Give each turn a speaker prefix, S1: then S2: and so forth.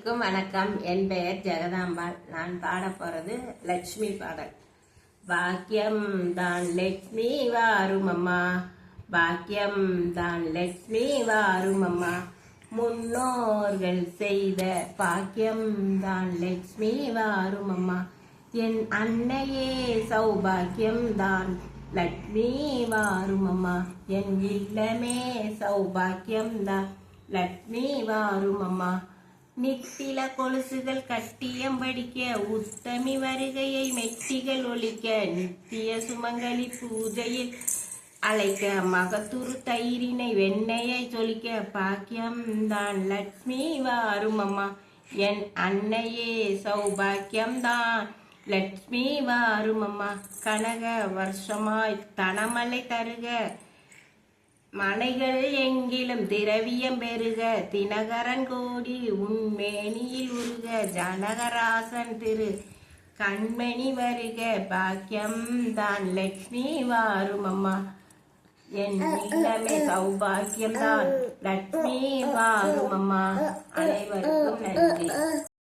S1: எல்லோருக்கும் வணக்கம். என் பெயர் ஜெகதாம்பாள். நான் பாட போறது லட்சுமி பாடல். பாக்கியம் தான் லட்சுமி வாரும் அம்மா, பாக்கியம் தான் லட்சுமி வாரும் அம்மா, முன்னோர்கள் செய்த பாக்கியம் தான் லட்சுமி வாரும் அம்மா, என் அன்னையே சௌபாக்கியம் தான் லட்சுமி வாரும் அம்மா, என் இல்லமே சௌபாக்கியம் தான் லட்சுமி வாரும் அம்மா, நித்தில கொலுசுகள் கட்டியம் படிக்க உத்தமி வருகையை மெட்டிகள் ஒழிக்க நித்திய சுமங்கலி பூஜையில் அழைக்க மகத்துரு தயிரினை வெண்ணையை சொலிக்க பாக்கியம் தான் லட்சுமி வாரும் அம்மா, என் அன்னையே சௌபாக்கியம் தான் லட்சுமி வாரும் அம்மா, கனக வருஷமாய் தனமலை தருக மனைகள் எங்கிலும் திரவியம் பெருக தினகரன் கோடி உண்மேனியில் உருக ஜனகராசன் திரு கண்மணி வருக பாக்கியம் தான் லட்சுமி வாரும் அம்மா, என் இல்லமே சௌபாக்கியம் தான் லட்சுமி வாரும் அம்மா. அனைவருக்கும் நன்றி.